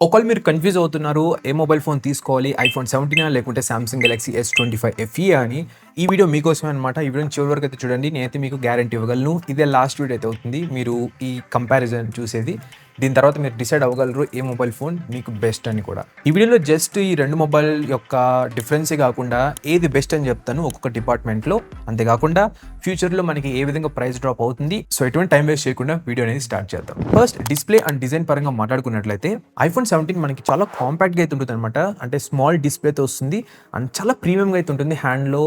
ఒకవేళ మీరు కన్‌ఫ్యూజ్ అవుతున్నారు. ఏ మొబైల్ ఫోన్ తీసుకోవాలి? ఐఫోన్ 17 లేకుంటే సామ్‌సంగ్ గెలాక్సీ S25 FE అని. ఈ వీడియో మీకోసమే అనమాట. ఈ వీడియోని చివరి వరకు అయితే చూడండి. నేనైతే మీకు గ్యారంటీ ఇవ్వగలను. ఇదే లాస్ట్ వీడియో అయితే అవుతుంది. మీరు ఈ కంపారిజన్ చూసేది. దీని తర్వాత మీరు డిసైడ్ అవ్వగలరు ఏ మొబైల్ ఫోన్ మీకు బెస్ట్ అని కూడా. ఈ వీడియోలో జస్ట్ ఈ 2 మొబైల్ యొక్క డిఫరెన్సే కాకుండా ఏది బెస్ట్ అని చెప్తాను ఒక్కొక్క డిపార్ట్‌మెంట్‌లో. అంతేకాకుండా ఫ్యూచర్‌లో మనకి ఏ విధంగా ప్రైస్ డ్రాప్ అవుతుంది. సో ఎటువంటి టైం వేస్ట్ చేయకుండా వీడియో అనేది స్టార్ట్ చేద్దాం. ఫస్ట్ డిస్‌ప్లే అండ్ డిజైన్ పరంగా మాట్లాడుకున్నట్లయితే ఐఫోన్ 17 మనకి చాలా కాంపాక్ట్‌గా అయితే ఉంటుందన్నమాట. అంటే స్మాల్ డిస్‌ప్లేతో వస్తుంది అండ్ చాలా ప్రీమియంగా అయితే ఉంటుంది హ్యాండ్‌లో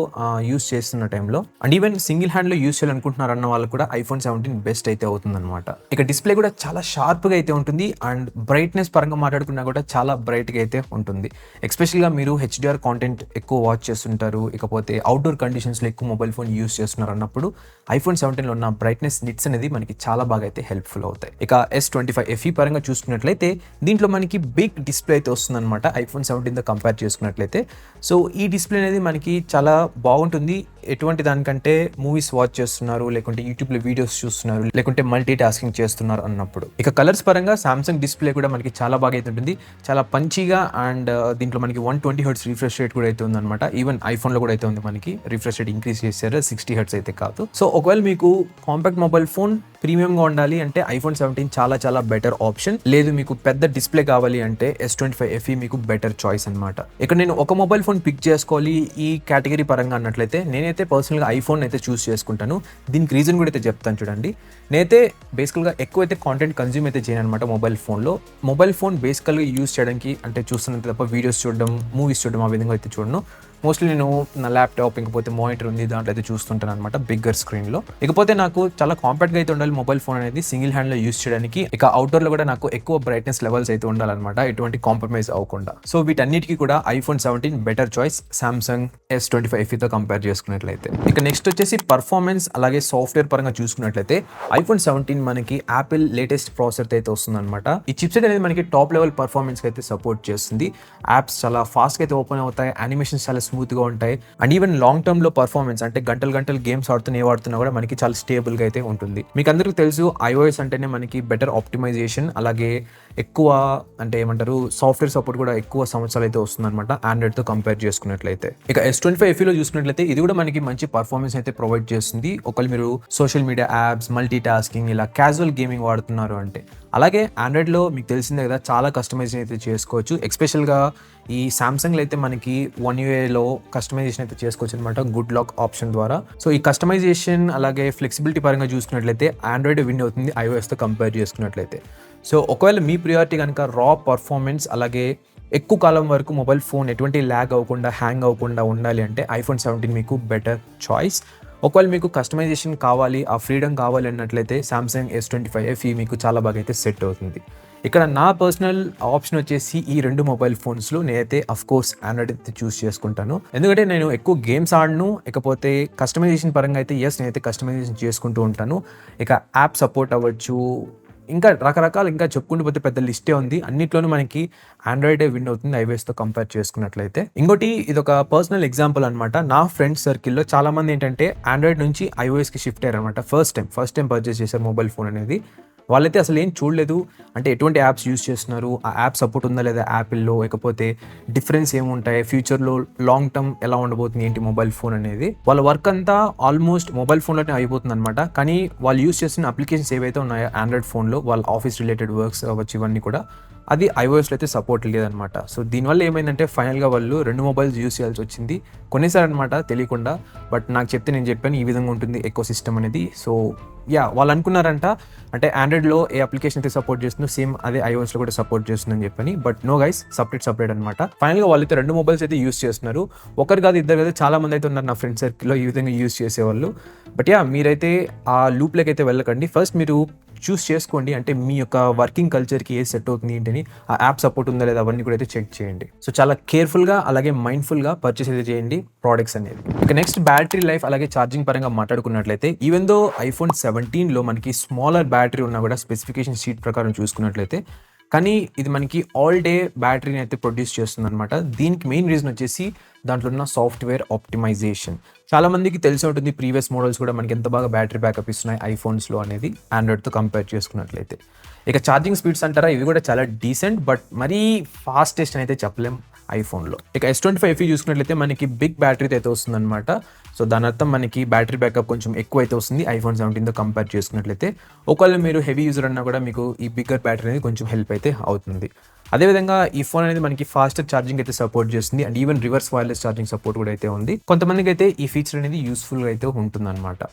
యూజ్ చేస్తున్న టైంలో. అండ్ ఈవెన్ సింగిల్ హ్యాండ్‌లో యూజ్ చేయాలనుకుంటున్నారన్న వాళ్ళకి కూడా ఐఫోన్ 17 బెస్ట్ అయితే అవుతుందన్నమాట. ఇక డిస్‌ప్లే కూడా చాలా షార్ప్‌గా అయితే ఉంటుంది అండ్ బ్రైట్‌నెస్ పరంగా మాట్లాడుకున్నా కూడా చాలా బ్రైట్‌గా అయితే ఉంటుంది. ఎస్పెషల్‌గా మీరు హెచ్‌డిఆర్ కాంటెంట్ ఎక్కువ వాచ్ చేస్తుంటారు. ఇకపోతే అవుట్‌డోర్ కండిషన్స్‌లో ఎక్కువ మొబైల్ ఫోన్ యూజ్ చేస్తున్నారు అన్నప్పుడు ఐఫోన్ 17లో ఉన్న బ్రైట్‌నెస్ నిట్స్ అనేది మనకి చాలా బాగా అయితే హెల్ప్‌ఫుల్ అవుతాయి. ఇక S25 FE పరంగా చూసుకున్నట్లయితే దీంట్లో మనకి బిగ్ డిస్‌ప్లే అయితే వస్తుందన్నమాట ఐఫోన్ 17తో కంపేర్ చేసుకున్నట్లయితే. సో ఈ డిస్‌ప్లే అనేది మనకి చాలా బాగుంటుంది. ఎటువంటి దానికంటే మూవీస్ వాచ్ చేస్తున్నారు, లేకుంటే యూట్యూబ్‌లో వీడియోస్ చూస్తున్నారు, లేకుంటే మల్టీ టాస్కింగ్ చేస్తున్నారు అన్నప్పుడు. ఇక కలర్స్ పరంగా సామ్సంగ్ డిస్‌ప్లే కూడా మనకి చాలా బాగా అయితే ఉంటుంది. చాలా పంచీగా అండ్ దీంట్లో మనకి 120 హెర్ట్జ్ రిఫ్రెష్ రేట్ కూడా అయితే ఉందన్నమాట. ఈవెన్ ఐఫోన్‌లో కూడా అయితే ఉంది మనకి. రిఫ్రెష్ రేట్ ఇంక్రీజ్ చేశారు. 60 హెర్ట్జ్ అయితే కాదు. సో ఒకవేళ మీకు కాంపాక్ట్ మొబైల్ ఫోన్ ప్రీమియంగా ఉండాలి అంటే ఐఫోన్ 17 చాలా చాలా బెటర్ ఆప్షన్. లేదు మీకు పెద్ద డిస్‌ప్లే కావాలి అంటే S25 FE మీకు బెటర్ చాయిస్ అన్నమాట. ఇక్కడ నేను ఒక మొబైల్ ఫోన్ పిక్ చేసుకోవాలి ఈ కేటగిరీ పరంగా అన్నట్లయితే నేనైతే పర్సనల్‌గా ఐఫోన్ అయితే చూస్ చేసుకుంటాను. దీనికి రీజన్ కూడా అయితే చెప్తాను చూడండి. నేనైతే బేసికల్‌గా ఎక్కువైతే కాంటెంట్ కన్జ్యూమ్ అయితే చేయనన్నమాట మొబైల్ ఫోన్‌లో. మొబైల్ ఫోన్ బేసికల్‌గా యూజ్ చేయడానికి అంటే చూస్తున్నంత తప్ప వీడియోస్ చూడడం, మూవీస్ చూడడం ఆ విధంగా అయితే చూడను. మోస్ట్లీ నేను నా ల్యాప్‌టాప్ ఇంకపోతే మానిటర్ ఉంది దాంట్లో అయితే చూస్తుంటాను అనమాట బిగ్గర్ స్క్రీన్‌లో. ఇకపోతే నాకు చాలా కాంపాక్ట్‌గా అయితే ఉండాలి మొబైల్ ఫోన్ అనేది సింగిల్ హ్యాండ్‌లో యూజ్ చేయడానికి. ఇక అవుట్‌డోర్‌లో కూడా నాకు ఎక్కువ బ్రైట్‌నెస్ లెవెల్స్ అయితే ఉండాలన్నమాట. ఎటువంటి కాంప్రమైజ్ అవ్వకుండా. సో వీటన్నిటికి కూడా iPhone 17 better choice Samsung S25 FEతో కంపేర్ చేసుకున్నట్లయితే. ఇక నెక్స్ట్ వచ్చేసి పర్ఫార్మెన్స్ అలాగే సాఫ్ట్‌వేర్ పరంగా చూసుకున్నట్లయితే ఐఫోన్ 17 మనకి యాపిల్ లేటెస్ట్ ప్రాసెసర్‌తో అయితే వస్తుందన్నమాట. ఈ చిప్సెట్ అనేది మనకి టాప్ లెవెల్ పర్ఫార్మెన్స్‌కి అయితే సపోర్ట్ చేస్తుంది. యాప్స్ చాలా ఫాస్ట్‌గా అయితే ఓపెన్ అవుతాయి. యానిమేషన్స్ చాలా స్మూత్‌గా ఉంటాయి. అండ్ ఈవెన్ లాంగ్ టర్మ్‌లో పర్ఫార్మెన్స్ అంటే గంటలు గంటలు గేమ్స్ ఆడుతున్నా కూడా మనకి చాలా స్టేబుల్‌గా అయితే ఉంటుంది. మీకు అందరికీ తెలుసు iOS అంటేనే మనకి బెటర్ ఆప్టిమైజేషన్ అలాగే ఎక్కువ అంటే ఏమంటారు సాఫ్ట్‌వేర్ సపోర్ట్ కూడా ఎక్కువ సంవత్సరాలు అయితే వస్తుందన్నమాట ఆండ్రాయిడ్‌తో కంపేర్ చేసుకున్నట్లయితే. ఇక S25 FEలో చూసుకున్నట్లయితే ఇది కూడా మనకి మంచి పర్ఫార్మెన్స్ అయితే ప్రొవైడ్ చేస్తుంది. ఒకవేళ మీరు social media apps, multi tasking ఇలా క్యాజువల్ గేమింగ్ వాడుతున్నారు అంటే. అలాగే ఆండ్రాయిడ్‌లో మీకు తెలిసిందే కదా చాలా కస్టమైజేషన్ అయితే చేసుకోవచ్చు. ఎస్పెషల్‌గా ఈ సామ్సంగ్‌లో అయితే మనకి వన్ యూఏలో కస్టమైజేషన్ అయితే చేసుకోవచ్చు అనమాట గుడ్ లాక్ ఆప్షన్ ద్వారా. సో ఈ కస్టమైజేషన్ అలాగే ఫ్లెక్సిబిలిటీ పరంగా చూసుకున్నట్లయితే ఆండ్రాయిడ్ విన్ అవుతుంది iOSతో కంపేర్ చేసుకున్నట్లయితే. సో ఒకవేళ మీ ప్రియారిటీ కనుక రా పర్ఫార్మెన్స్ అలాగే ఎక్కువ కాలం వరకు మొబైల్ ఫోన్ ఎటువంటి ల్యాగ్ అవ్వకుండా, హ్యాంగ్ అవ్వకుండా ఉండాలి అంటే ఐఫోన్ 17 మీకు బెటర్ చాయిస్. ఒకవేళ మీకు కస్టమైజేషన్ కావాలి, ఆ ఫ్రీడమ్ కావాలి అన్నట్లయితే సామ్సంగ్ S25 FE మీకు చాలా బాగా అయితే సెట్ అవుతుంది. ఇక్కడ నా పర్సనల్ ఆప్షన్ వచ్చేసి ఈ 2 మొబైల్ ఫోన్స్‌లో నేనైతే ఆఫ్‌కోర్స్ ఆండ్రాయిడ్ అయితే చూస్ చేసుకుంటాను. ఎందుకంటే నేను ఎక్కువ గేమ్స్ ఆడను. ఇకపోతే కస్టమైజేషన్ పరంగా అయితే నేనైతే కస్టమైజేషన్ చేసుకుంటూ ఉంటాను. ఇక యాప్ సపోర్ట్ అవ్వచ్చు. ఇంకా రకరకాలు ఇంకా చెప్పుకుంటూ పోతే పెద్ద లిస్టే ఉంది. అన్నిట్లోనూ మనకి ఆండ్రాయిడే విన్ అవుతుంది iOSతో కంపేర్ చేసుకున్నట్లయితే. ఇంకోటి ఇదొక పర్సనల్ ఎగ్జాంపుల్ అనమాట. నా ఫ్రెండ్స్ సర్కిల్‌లో చాలామంది ఏంటంటే ఆండ్రాయిడ్ నుంచి iOSకి షిఫ్ట్ అయ్యారనమాట. ఫస్ట్ టైమ్ పర్చేస్ చేశారు మొబైల్ ఫోన్ అనేది. వాళ్ళైతే అసలు ఏం చూడలేదు. అంటే ఎటువంటి యాప్స్ యూజ్ చేస్తున్నారు, ఆ యాప్ సపోర్ట్ ఉందా లేదా యాపిల్‌లో, లేకపోతే డిఫరెన్స్ ఏముంటాయి, ఫ్యూచర్‌లో లాంగ్ టర్మ్ ఎలా ఉండబోతుంది ఏంటి మొబైల్ ఫోన్ అనేది. వాళ్ళ వర్క్ అంతా ఆల్మోస్ట్ మొబైల్ ఫోన్‌లోనే అయిపోతుందనమాట. కానీ వాళ్ళు యూజ్ చేస్తున్న అప్లికేషన్స్ ఏవైతే ఉన్నాయో ఆండ్రాయిడ్ ఫోన్‌లో వాళ్ళ ఆఫీస్ రిలేటెడ్ వర్క్స్ అవ్వచ్చు ఇవన్నీ కూడా అది iOSలో అయితే సపోర్ట్ లేదనమాట. సో దీనివల్ల ఏమైందంటే ఫైనల్‌గా వాళ్ళు 2 మొబైల్స్ యూజ్ చేయాల్సి వచ్చింది. కొనేసారనమాట తెలియకుండా. బట్ నాకు చెప్తే నేను చెప్పాను ఈ విధంగా ఉంటుంది ఎకోసిస్టమ్ అనేది. సో వాళ్ళు అనుకున్నారంట అంటే ఆండ్రాయిడ్‌లో ఏ అప్లికేషన్ అయితే సపోర్ట్ చేస్తుందో సేమ్ అదే iOSలో కూడా సపోర్ట్ చేస్తుందని చెప్పని. బట్ నో గైస్ సపరేట్ అనమాట. ఫైనల్‌గా వాళ్ళైతే 2 మొబైల్స్ అయితే యూజ్ చేస్తున్నారు. ఒకరు కాదు, ఇద్దరు కాదు, చాలా మంది అయితే ఉన్నారు నా ఫ్రెండ్ సర్కిల్‌లో ఈ విధంగా యూజ్ చేసేవాళ్ళు. బట్ మీరైతే ఆ లూప్‌లోకి అయితే వెళ్ళకండి. ఫస్ట్ మీరు చూస్ చేసుకోండి. అంటే మీ యొక్క వర్కింగ్ కల్చర్‌కి ఏది సెట్ అవుతుంది ఏంటని, ఆ యాప్ సపోర్ట్ ఉందా లేదా అవన్నీ కూడా అయితే చెక్ చేయండి. సో చాలా కేర్‌ఫుల్‌గా అలాగే మైండ్‌ఫుల్‌గా పర్చేస్ అయితే చేయండి ప్రొడక్ట్స్ అనేది. ఇక నెక్స్ట్ బ్యాటరీ లైఫ్ అలాగే ఛార్జింగ్ పరంగా మాట్లాడుకున్నట్లయితే ఈవెన్ దో ఐఫోన్ 17లో మనకి స్మాలర్ బ్యాటరీ ఉన్నా కూడా స్పెసిఫికేషన్ షీట్ ప్రకారం చూసుకున్నట్లయితే కానీ ఇది మనకి ఆల్ డే బ్యాటరీని అయితే ప్రొడ్యూస్ చేస్తుందన్నమాట. దీనికి మెయిన్ రీజన్ వచ్చేసి దాంట్లో ఉన్న సాఫ్ట్‌వేర్ ఆప్టిమైజేషన్. చాలా మందికి తెలిసి ఉంటుంది ప్రీవియస్ మోడల్స్ కూడా మనకి ఎంత బాగా బ్యాటరీ బ్యాకప్ ఇస్తున్నాయి ఐఫోన్స్‌లో అనేది ఆండ్రాయిడ్‌తో కంపేర్ చేసుకున్నట్లయితే. ఇక ఛార్జింగ్ స్పీడ్స్ అంటారా, ఇవి కూడా చాలా డీసెంట్, బట్ మరీ ఫాస్టెస్ట్ అని అయితే చెప్పలేం ఐఫోన్లో. ఇక S25 FE చూసుకున్నట్లయితే మనకి బిగ్ బ్యాటరీతో అయితే వస్తుందన్నమాట. సో దాని అర్థం మనకి బ్యాటరీ బ్యాకప్ కొంచెం ఎక్కువ అయితే వస్తుంది iPhone 17తో కంపేర్ చేసుకున్నట్లయితే. ఒకవేళ మీరు హెవీ యూజర్ అన్నా కూడా మీకు ఈ బిగ్గర్ బ్యాటరీ అనేది కొంచెం హెల్ప్ అయితే అవుతుంది. అదేవిధంగా ఈ ఫోన్ అనేది మనకి ఫాస్టర్ ఛార్జింగ్ అయితే సపోర్ట్ చేస్తుంది, and even reverse wireless charging support కూడా అయితే ఉంది. కొంతమందికి అయితే ఈ ఫీచర్ అనేది యూస్ఫుల్గా అయితే ఉంటుందన్నమాట.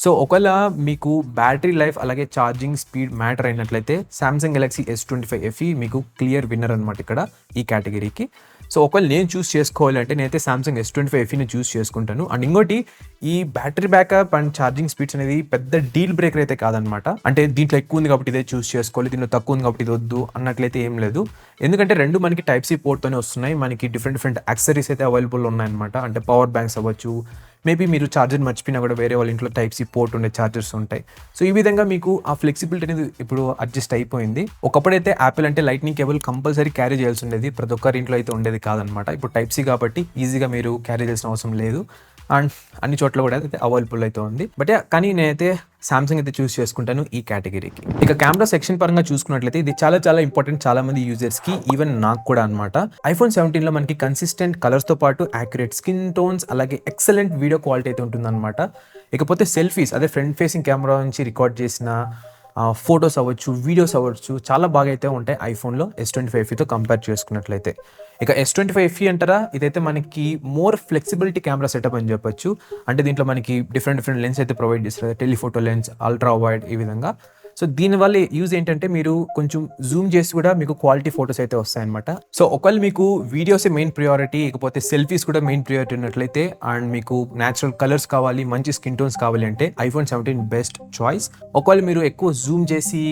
సో ఒకవేళ మీకు బ్యాటరీ లైఫ్ అలాగే ఛార్జింగ్ స్పీడ్ మ్యాటర్ అయినట్లయితే Samsung Galaxy S25 FE మీకు క్లియర్ విన్నర్ అనమాట ఇక్కడ ఈ కేటగిరీకి. సో ఒకవేళ నేను చూస్ చేసుకోవాలి అంటే నేనైతే Samsung S25 FEని చూస్ చేసుకుంటాను. అండ్ ఇంకోటి, ఈ battery backup and charging speeds అనేది పెద్ద డీల్ బ్రేకర్ అయితే కాదనమాట. అంటే దీంట్లో ఎక్కువ ఉంది కాబట్టి ఇదే చూస్ చేసుకోవాలి, దీంట్లో తక్కువ ఉంది కాబట్టి ఇది వద్దు అన్నట్లయితే ఏం లేదు. ఎందుకంటే రెండు మనకి Type-C పోర్ట్తోనే వస్తున్నాయి. మనకి డిఫరెంట్ యాక్సెసరీస్ అయితే అవైలబుల్ ఉన్నాయన్నమాట. అంటే పవర్ బ్యాంక్స్ అవ్వచ్చు, మేబీ మీరు ఛార్జర్ మర్చిపోయినా కూడా వేరే వాళ్ళ ఇంట్లో Type-C పోర్ట్ ఉండే ఛార్జర్స్ ఉంటాయి. సో ఈ విధంగా మీకు ఆ ఫ్లెక్సిబిలిటీ అనేది ఇప్పుడు అడ్జస్ట్ అయిపోయింది. ఒకప్పుడైతే యాపిల్ అంటే లైట్నింగ్ కేబుల్ కంపల్సరీ క్యారీ చేయాల్సి ఉండేది, ప్రతి ఒక్కరి ఇంట్లో అయితే ఉండేది కాదనమాట. ఇప్పుడు Type-C కాబట్టి ఈజీగా మీరు క్యారీ చేయాల్సిన అవసరం లేదు, అండ్ అన్ని చోట్ల కూడా అయితే అవైలబుల్ అయితే ఉంది. బట్ కానీ నేనైతే సామ్సంగ్ అయితే చూస్ చేసుకుంటాను ఈ కేటగిరీకి. ఇక కెమెరా సెక్షన్ పరంగా చూసుకున్నట్లయితే ఇది చాలా ఇంపార్టెంట్ చాలా మంది యూజర్స్ కి, ఈవెన్ నాకు కూడా అనమాట. iPhone 17లో మనకి కన్సిస్టెంట్ కలర్స్ తో పాటు యాక్యురేట్ స్కిన్ టోన్స్ అలాగే ఎక్సలెంట్ వీడియో క్వాలిటీ అయితే ఉంటుందన్నమాట. ఇకపోతే సెల్ఫీస్, అదే ఫ్రంట్ ఫేసింగ్ కెమెరా నుంచి రికార్డ్ చేసిన ఫొటోస్ అవ్వచ్చు, వీడియోస్ అవ్వచ్చు, చాలా బాగా అయితే ఉంటాయి ఐఫోన్లో S25 FEతో కంపేర్ చేసుకున్నట్లయితే. ఇక S25 FE అంటారా, ఇదైతే మనకి మోర్ ఫ్లెక్సిబిలిటీ కెమెరా సెటప్ అని చెప్పొచ్చు. అంటే దీంట్లో మనకి డిఫరెంట్ లెన్స్ అయితే ప్రొవైడ్ చేస్తారు, టెలిఫోటో లెన్స్, అల్ట్రా వైడ్, ఈ విధంగా. సో దీనివల్ల యూజ్ ఏంటంటే మీరు కొంచెం జూమ్ చేసి కూడా మీకు క్వాలిటీ ఫొటోస్ అయితే వస్తాయన్నమాట. సో ఒకవేళ మీకు వీడియోసే మెయిన్ ప్రియారిటీ, ఇకపోతే సెల్ఫీస్ కూడా మెయిన్ ప్రియారిటీ ఉన్నట్లయితే, అండ్ మీకు న్యాచురల్ కలర్స్ కావాలి, మంచి స్కిన్ టోన్స్ కావాలి అంటే iPhone 17 బెస్ట్ చాయిస్. ఒకవేళ మీరు ఎక్కువ జూమ్ చేసి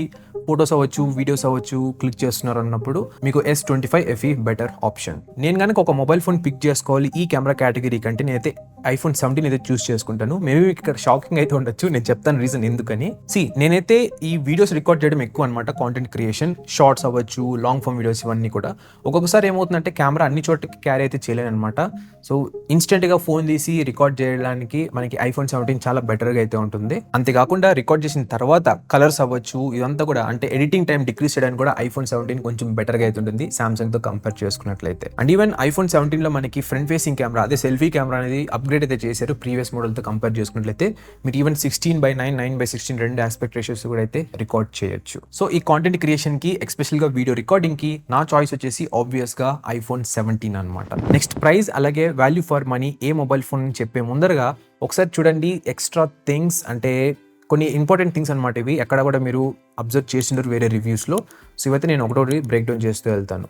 ఫొటోస్ అవ్వచ్చు, వీడియోస్ అవ్వచ్చు క్లిక్ చేస్తున్నారు అన్నప్పుడు మీకు S25 FE బెటర్ ఆప్షన్. నేను కనుక ఒక మొబైల్ ఫోన్ పిక్ చేసుకోవాలి ఈ కెమెరా కేటగిరీ కంటే నేనైతే iPhone 17 అయితే చూస్ చేసుకుంటాను. మేబీ ఇక్కడ షాకింగ్ అయితే ఉండొచ్చు, నేను చెప్తాను రీజన్ ఎందుకని. నేనైతే ఈ వీడియోస్ రికార్డ్ చేయడం ఎక్కువ అనమాట, కాంటెంట్ క్రియేషన్, షార్ట్స్ అవ్వచ్చు, లాంగ్ ఫామ్ వీడియోస్, ఇవన్నీ కూడా. ఒక్కొక్కసారి ఏమవుతుందంటే కెమెరా అన్ని చోట్లకి క్యారీ అయితే చేయలేను అనమాట. సో ఇన్స్టెంట్గా ఫోన్ తీసి రికార్డ్ చేయడానికి మనకి iPhone 17 చాలా బెటర్గా అయితే ఉంటుంది. అంతేకాకుండా రికార్డ్ చేసిన తర్వాత కలర్స్ అవ్వచ్చు, ఇదంతా కూడా అంటే ఎడిటింగ్ టైం డిక్రీస్ చేయడానికి కూడా iPhone 17 కొంచెం బెటర్గా అయితే ఉంటుంది సామ్సంగ్తో కంపేర్ చేసుకున్నట్లయితే. అండ్ ఈవెన్ iPhone 17లో మనకి ఫ్రంట్ ఫేసింగ్ కెమెరా, అదే సెల్ఫీ కెమెరా అనేది అప్గ్రేడ్ అయితే చేశారు ప్రీవియస్ మోడల్తో కంపేర్ చేసుకున్నట్లయితే. మీరు ఈవెన్ 16:9, 9:16 రెండు ఆస్పెక్ట్ రేషియోస్ కూడా అయితే రికార్డ్ చేయొచ్చు. సో ఈ కాంటెంట్ క్రియేషన్ కి, ఎస్పెషల్గా వీడియో రికార్డింగ్ కి నా చాయిస్ వచ్చేసి ఆబ్వియస్ గా iPhone 17 అనమాట. నెక్స్ట్ ప్రైస్ అలాగే value for money A mobile phone చెప్పే ముందరగా ఒకసారి చూడండి ఎక్స్ట్రా థింగ్స్, అంటే కొన్ని ఇంపార్టెంట్ థింగ్స్ అనమాట ఇవి. ఎక్కడ కూడా మీరు అబ్జర్వ్ చేసినారు వేరే రివ్యూస్లో. సో ఇవైతే నేను ఒకటోటి బ్రేక్ డౌన్ చేస్తూ వెళ్తాను.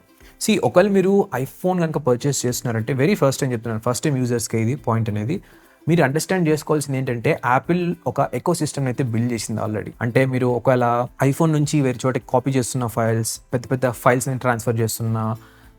ఒకవేళ మీరు ఐఫోన్ కనుక పర్చేస్ చేస్తున్నారంటే వెరీ ఫస్ట్ టైం చెప్తున్నాను, ఫస్ట్ టైం యూజర్స్కి ఇది పాయింట్ అనేది మీరు అండర్స్టాండ్ చేసుకోవాల్సింది ఏంటంటే, యాపిల్ ఒక ఎకో సిస్టమ్ అయితే బిల్డ్ చేసింది ఆల్రెడీ. అంటే మీరు ఒకవేళ ఐఫోన్ నుంచి వేరే చోటకి కాపీ చేస్తున్న ఫైల్స్, పెద్ద ఫైల్స్ని ట్రాన్స్ఫర్ చేస్తున్న,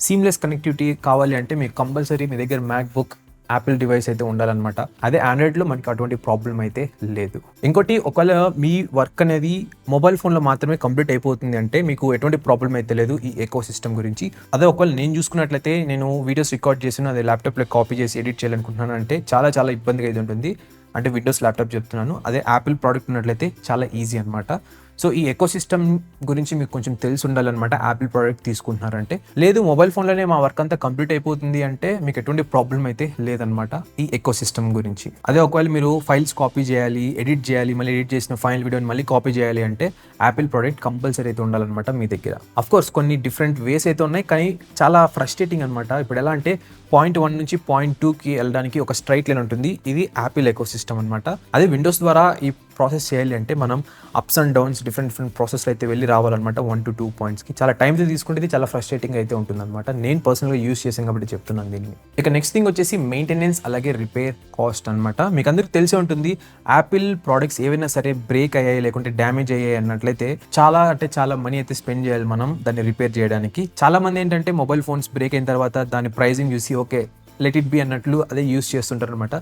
సీమ్లెస్ కనెక్టివిటీ కావాలి అంటే మీకు కంపల్సరీ మీ దగ్గర మ్యాక్బుక్, యాపిల్ డివైస్ అయితే ఉండాలన్నమాట. అదే ఆండ్రాయిడ్లో మనకి అటువంటి ప్రాబ్లం అయితే లేదు. ఇంకోటి, ఒకవేళ మీ వర్క్ అనేది మొబైల్ ఫోన్లో మాత్రమే కంప్లీట్ అయిపోతుంది అంటే మీకు ఎటువంటి ప్రాబ్లం అయితే లేదు ఈ ఎకో సిస్టమ్ గురించి. అదే ఒకవేళ నేను చూసుకున్నట్లయితే, నేను వీడియోస్ రికార్డ్ చేసిన అదే ల్యాప్టాప్లో కాపీ చేసి ఎడిట్ చేయాలనుకుంటున్నాను అంటే చాలా ఇబ్బందిగా అయితే ఉంటుంది. అంటే విండోస్ ల్యాప్టాప్ చెప్తున్నాను. అదే యాపిల్ ప్రోడక్ట్ ఉన్నట్లయితే చాలా ఈజీ అనమాట. సో ఈ ఎకో సిస్టమ్ గురించి మీకు కొంచెం తెలిసి ఉండాలన్నమాట యాపిల్ ప్రోడక్ట్ తీసుకుంటున్నారంటే. లేదు మొబైల్ ఫోన్లోనే మా వర్క్ అంతా కంప్లీట్ అయిపోతుంది అంటే మీకు ఎటువంటి ప్రాబ్లం అయితే లేదనమాట ఈ ఎకో సిస్టమ్ గురించి. అదే ఒకవేళ మీరు ఫైల్స్ కాపీ చేయాలి, ఎడిట్ చేయాలి, మళ్ళీ ఎడిట్ చేసిన ఫైల్ వీడియోని మళ్ళీ కాపీ చేయాలి అంటే యాపిల్ ప్రోడక్ట్ కంపల్సరీ అయితే ఉండాలన్నమాట మీ దగ్గర. అఫ్కోర్స్ కొన్ని డిఫరెంట్ వేస్ అయితే ఉన్నాయి, కానీ చాలా ఫ్రస్ట్రేటింగ్ అనమాట. ఇప్పుడు ఎలా అంటే పాయింట్ 1 నుంచి పాయింట్ 2కి వెళ్ళడానికి ఒక స్ట్రైట్ లైన్ ఉంటుంది, ఇది యాపిల్ ఎకో సిస్టమ్ అనమాట. అదే విండోస్ ద్వారా ఈ ప్రాసెస్ చేయాలి అంటే మనం అప్స్ అండ్ డౌన్స్ డిఫరెంట్ ప్రాసెస్లో అయితే వెళ్ళి రావాలన్నమాట 1 to 2 పాయింట్స్కి. చాలా టైం తీసుకుంటే చాలా ఫ్రస్ట్రేటింగ్ అయితే ఉంటుందన్నమాట. నేను పర్సనల్గా యూస్ చేసాను కాబట్టి చెప్తున్నాను దీన్ని. ఇక నెక్స్ట్ థింగ్ వచ్చేసి మెయింటెనెన్స్ అలాగే రిపేర్ కాస్ట్ అనమాట. మీకు అందరికీ తెలిసే ఉంటుంది, యాపిల్ ప్రోడక్ట్స్ ఏవైనా సరే బ్రేక్ అయ్యాయి లేకుంటే డ్యామేజ్ అయ్యాయి అన్నట్లయితే చాలా మనీ అయితే స్పెండ్ చేయాలి మనం దాన్ని రిపేర్ చేయడానికి. చాలా మంది ఏంటంటే మొబైల్ ఫోన్స్ బ్రేక్ అయిన తర్వాత దాని ప్రైజింగ్ చూసి ఓకే లెట్ ఇట్ బి అన్నట్లు అదే యూస్ చేస్తుంటారు అనమాట.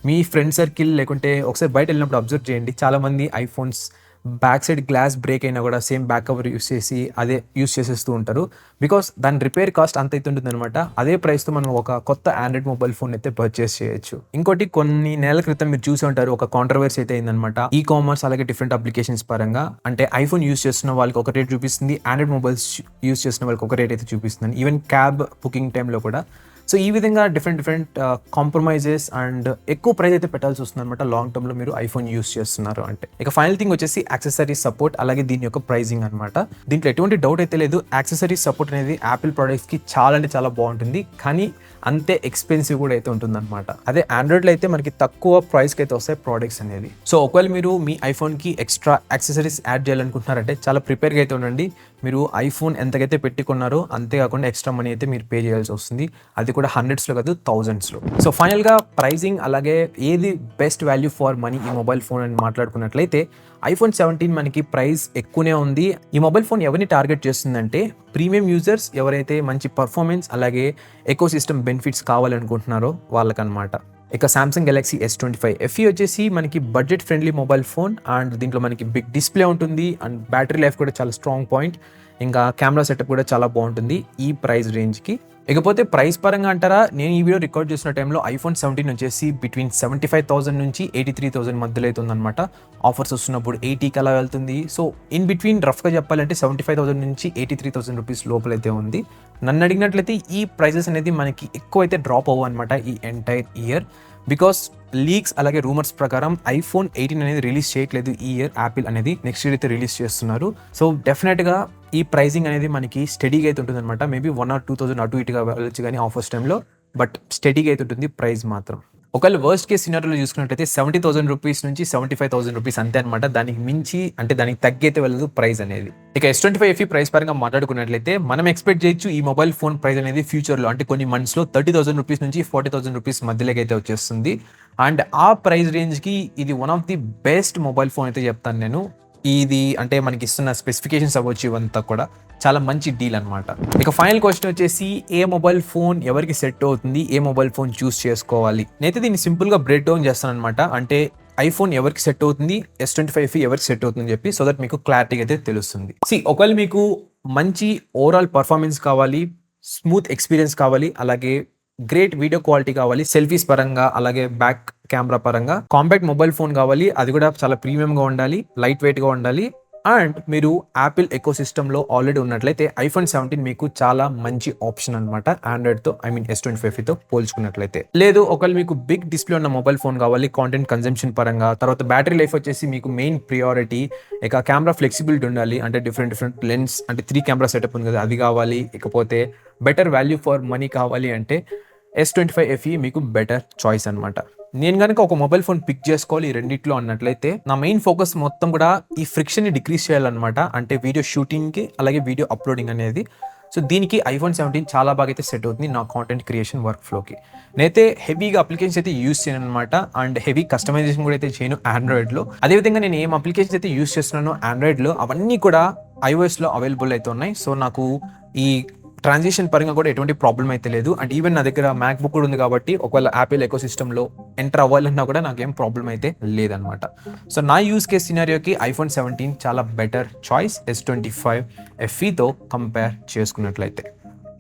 మీ ఫ్రెండ్ సర్కిల్ లేకుంటే ఒకసారి బయట వెళ్ళినప్పుడు అబ్జర్వ్ చేయండి, చాలామంది iPhones back side glass break అయినా కూడా సేమ్ బ్యాక్ కవర్ యూస్ చేసి అదే యూస్ చేసేస్తూ ఉంటారు. బికాస్ దాని రిపేర్ కాస్ట్ అంత అయితే ఉంటుంది అనమాట. అదే ప్రైస్తో మనం ఒక కొత్త ఆండ్రాయిడ్ మొబైల్ ఫోన్ అయితే పర్చేస్ చేయొచ్చు. ఇంకోటి కొన్ని నెలల క్రితం మీరు చూసి ఉంటారు, ఒక కాంట్రవర్సీ అయితే అయిందనమాట. ఈ కామర్స్ అలాగే డిఫరెంట్ అప్లికేషన్స్ పరంగా. అంటే ఐఫోన్ యూస్ చేస్తున్న వాళ్ళకి ఒక రేట్ చూపిస్తుంది, ఆండ్రాయిడ్ మొబైల్స్ యూస్ చేసిన వాళ్ళకి ఒక రేట్ అయితే చూపిస్తుంది. ఈవెన్ క్యాబ్ బుకింగ్ టైంలో కూడా. సో ఈ విధంగా డిఫరెంట్ కాంప్రమైజెస్ అండ్ ఎక్కువ ప్రైస్ అయితే పెట్టాల్సి వస్తుంది అనమాట లాంగ్ టర్మ్లో మీరు ఐఫోన్ యూస్ చేస్తున్నారు అంటే. ఇక ఫైనల్ థింగ్ వచ్చేసి యాక్సెసరీస్ సపోర్ట్ అలాగే దీని యొక్క ప్రైజింగ్ అనమాట. దీంట్లో ఎటువంటి డౌట్ అయితే లేదు, యాక్సెసరీస్ సపోర్ట్ అనేది యాపిల్ ప్రోడక్ట్స్కి చాలా అంటే చాలా బాగుంటుంది, కానీ అంతే ఎక్స్పెన్సివ్ కూడా అయితే ఉంటుంది అనమాట. అదే ఆండ్రాయిడ్లో అయితే మనకి తక్కువ ప్రైస్కి అయితే వస్తాయి ప్రోడక్ట్స్ అనేది. సో ఒకవేళ మీరు మీ ఐఫోన్కి ఎక్స్ట్రా యాక్సెసరీస్ యాడ్ చేయాలనుకుంటున్నారంటే చాలా ప్రిపేర్గా అయితే ఉండండి. మీరు ఐఫోన్ ఎంతకైతే పెట్టుకున్నారో అంతేకాకుండా ఎక్స్ట్రా మనీ అయితే మీరు పే చేయాల్సి వస్తుంది. అది కూడా హండ్రెడ్స్లో కాదు, థౌజండ్స్లో. సో ఫైనల్గా ప్రైజింగ్ అలాగే ఏది బెస్ట్ వాల్యూ ఫర్ మనీ ఈ మొబైల్ ఫోన్ అని మాట్లాడుకున్నట్లయితే ఐఫోన్ 17 మనకి ప్రైస్ ఎక్కువనే ఉంది. ఈ మొబైల్ ఫోన్ ఎవరిని టార్గెట్ చేస్తుందంటే ప్రీమియం యూజర్స్, ఎవరైతే మంచి పర్ఫార్మెన్స్ అలాగే ఎకో సిస్టమ్ బెనిఫిట్స్ కావాలనుకుంటున్నారో వాళ్ళకనమాట. ఇక సామ్సంగ్ గెలాక్సీ S25 FE వచ్చేసి మనకి budget friendly mobile phone and దీంట్లో మనకి బిగ్ డిస్ప్లే ఉంటుంది అండ్ బ్యాటరీ లైఫ్ కూడా చాలా స్ట్రాంగ్ పాయింట్. ఇంకా కెమెరా సెటప్ కూడా చాలా బాగుంటుంది ఈ ప్రైస్ రేంజ్కి. ఇకపోతే ప్రైస్ పరంగా అంటారా, నేను ఈ వీడియో రికార్డ్ చేసిన టైంలో ఐఫోన్ 17 వచ్చేసి బిట్వీన్ 75,000 నుంచి 83,000 మధ్యలో అవుతుందన్నమాట. ఆఫర్స్ వస్తున్నప్పుడు 80కి అలా వెళ్తుంది. సో ఇన్ బిట్వీన్ రఫ్గా చెప్పాలంటే 75,000 నుంచి 83,000 రూపీస్ లోపలైతే ఉంది. నన్ను అడిగినట్లయితే ఈ ప్రైజెస్ అనేది మనకి ఎక్కువ అయితే డ్రాప్ అవ్వు అనమాట ఈ ఎంటైర్ ఇయర్. బికాస్ లీక్స్ అలాగే రూమర్స్ ప్రకారం ఐఫోన్ 18 అనేది రిలీజ్ చేయట్లేదు ఈ ఇయర్ యాపిల్ అనేది, నెక్స్ట్ ఇయర్ అయితే రిలీజ్ చేస్తున్నారు. సో డెఫినెట్గా ఈ ప్రైజింగ్ అనేది మనకి స్టడీగా అయితే ఉంటుంది అనమాట. మేబీ 1 or 2,000 అటు ఇటుగా వెళ్ళొచ్చు కానీ ఆఫర్స్ టైంలో, బట్ స్టడీగా అయితే ఉంటుంది ప్రైస్ మాత్రం. ఒకవేళ వర్స్ట్ కేస్ సినారియోలో చూసుకున్నట్లయితే 70,000 రూపీస్ నుంచి 75,000 రూపీస్ అంతే అనమాట. దానికి మించి అంటే దానికి తగ్గైతే వెళ్ళదు ప్రైస్ అనేది. ఇక S25 FE ప్రైస్ పరంగా మాట్లాడుకున్నట్లయితే మనం ఎక్స్పెక్ట్ చేయొచ్చు ఈ మొబైల్ ఫోన్ ప్రైస్ అనేది ఫ్యూచర్లో అంటే కొన్ని మంత్స్లో 30,000 రూపీస్ నుంచి 40,000 రూపీస్ మధ్యలోకి అయితే వచ్చేస్తుంది. అండ్ ఆ ప్రైస్ రేంజ్కి ఇది one of the best mobile phone అయితే చెప్తాను నేను. ఇది అంటే మనకి ఇస్తున్న స్పెసిఫికేషన్స్ అవ్వచ్చు ఇవంతా కూడా చాలా మంచి డీల్ అనమాట. ఇక ఫైనల్ క్వశ్చన్ వచ్చేసి ఏ మొబైల్ ఫోన్ ఎవరికి సెట్ అవుతుంది, ఏ మొబైల్ ఫోన్ చూస్ చేసుకోవాలి. నేనైతే దీన్ని సింపుల్గా బ్రేక్ డౌన్ చేస్తాను అనమాట. అంటే ఐఫోన్ ఎవరికి సెట్ అవుతుంది, S25 FE ఎవరికి సెట్ అవుతుంది అని చెప్పి, సో దట్ మీకు క్లారిటీగా అయితే తెలుస్తుంది. ఒకవేళ మీకు మంచి ఓవరాల్ పర్ఫార్మెన్స్ కావాలి, స్మూత్ ఎక్స్పీరియన్స్ కావాలి, అలాగే గ్రేట్ వీడియో క్వాలిటీ కావాలి, సెల్ఫీస్ పరంగా అలాగే బ్యాక్ కెమెరా పరంగా, కాంపాక్ట్ మొబైల్ ఫోన్ కావాలి, అది కూడా చాలా ప్రీమియంగా ఉండాలి, లైట్ వెయిట్గా ఉండాలి, అండ్ మీరు యాపిల్ ఎకో సిస్టంలో ఆల్రెడీ ఉన్నట్లయితే ఐఫోన్ 17 మీకు చాలా మంచి ఆప్షన్ అనమాట ఆండ్రాయిడ్తో, S25 FEతో పోల్చుకున్నట్లయితే. లేదు ఒకవేళ మీకు బిగ్ డిస్ప్లే ఉన్న మొబైల్ ఫోన్ కావాలి కాంటెంట్ కన్జంప్షన్ పరంగా, తర్వాత బ్యాటరీ లైఫ్ వచ్చేసి మీకు మెయిన్ ప్రియారిటీ, ఇక కెమెరా ఫ్లెక్సిబిలిటీ ఉండాలి, అంటే డిఫరెంట్ లెన్స్ అంటే 3 కెమెరా సెటప్ ఉంది కదా అది కావాలి, ఇకపోతే బెటర్ వాల్యూ ఫర్ మనీ కావాలి అంటే S25 FE మీకు బెటర్ చాయిస్ అనమాట. నేను కనుక ఒక మొబైల్ ఫోన్ పిక్ చేసుకోవాలి ఈ రెండిట్లో అన్నట్లయితే నా మెయిన్ ఫోకస్ మొత్తం కూడా ఈ ఫ్రిక్షన్ని డిక్రీజ్ చేయాలన్నమాట. అంటే వీడియో షూటింగ్కి అలాగే వీడియో అప్లోడింగ్ అనేది. సో దీనికి ఐఫోన్ 17 చాలా బాగా అయితే సెట్ అవుతుంది నా కాంటెంట్ క్రియేషన్ వర్క్ ఫ్లోకి. నేనైతే హెవీగా అప్లికేషన్స్ అయితే యూస్ చేయను అనమాట, అండ్ హెవీ కస్టమైజేషన్ కూడా అయితే చేయను ఆండ్రాయిడ్లో. అదేవిధంగా నేను ఏం అప్లికేషన్స్ అయితే యూస్ చేస్తున్నానో ఆండ్రాయిడ్లో అవన్నీ కూడా iOSలో అవైలబుల్ అయితే ఉన్నాయి. సో నాకు ఈ ట్రాన్సిషన్ పరంగా కూడా ఎటువంటి ప్రాబ్లం అయితే లేదు. అండ్ ఈవెన్ నా దగ్గర మ్యాక్బుక్ కూడా ఉంది కాబట్టి ఒకవేళ యాపిల్ ఎకో సిస్టంలో ఎంటర్ అవ్వాలన్నా కూడా నాకేం ప్రాబ్లం అయితే లేదనమాట. సో నా యూస్ కేస్ సినారియోకి ఐఫోన్ 17 చాలా బెటర్ చాయిస్ S25 FEతో కంపేర్ చేసుకున్నట్లయితే.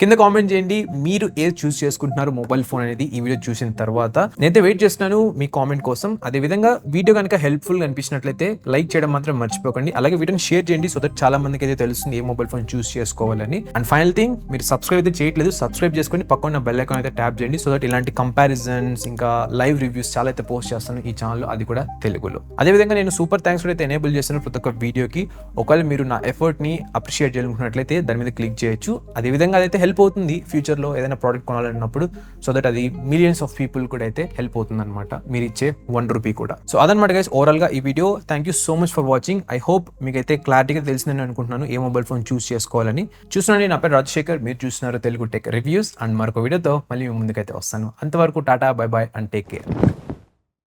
కింద కామెంట్ చేయండి మీరు ఏది చూస్ చేసుకుంటున్నారు మొబైల్ ఫోన్ అనేది ఈ వీడియో చూసిన తర్వాత. నేనైతే వెయిట్ చేస్తున్నాను మీ కామెంట్ కోసం. అదేవిధంగా వీడియో కనుక హెల్ప్ఫుల్గా అనిపించినట్లయితే లైక్ చేయడం మాత్రం మర్చిపోకండి. అలాగే వీడియోని షేర్ చేయండి సో దట్ చాలా మందికి అయితే తెలుస్తుంది ఏ మొబైల్ ఫోన్ చూస్ చేసుకోవాలని. అండ్ ఫైనల్ థింగ్, మీరు సబ్స్క్రైబ్ అయితే చేయట్లేదు, సబ్స్క్రైబ్ చేసుకొని పక్కన బెల్ ఐకాన్ అయితే ట్యాప్ చేయండి సో దట్ ఇలాంటి కంపారిజన్స్ ఇంకా లైవ్ రివ్యూస్ చాలా అయితే పోస్ట్ చేస్తాను ఈ ఛానల్లో, అది కూడా తెలుగులో. అదేవిధంగా నేను సూపర్ థ్యాంక్స్ కూడా అయితే ఎనేబుల్ చేస్తాను ప్రతి ఒక్క వీడియోకి. ఒకవేళ మీరు నా ఎఫర్ట్ని అప్రిషియేట్ చేయాలనుకున్నట్లయితే దాని మీద క్లిక్ చేయొచ్చు. అదేవిధంగా అదైతే హెల్ప్ అవుతుంది ఫ్యూచర్లో ఏదైనా ప్రోడక్ట్ కొనాలన్నప్పుడు, సో దట్ అది మిలియన్స్ ఆఫ్ పీపుల్ కూడా అయితే హెల్ప్ అవుతుంది అనమాట మీరు ఇచ్చే ₹1 కూడా. సో అదనమాట గైస్ ఓవరాల్గా ఈ video. Thank you so much for watching. I hope మీకైతే క్లారిటీగా తెలిసిందని అనుకుంటున్నాను ఏ మొబైల్ ఫోన్ చూస్ చేసుకోవాలని. చూస్తున్నాను, నా పేరు రాజశేఖర్, మీరు చూస్తున్నారు తెలుగు టెక్ రివ్యూస్. అండ్ మరొక వీడియోతో మళ్ళీ మీ ముందుకైతే వస్తాను. అంతవరకు tata, bye bye and take care.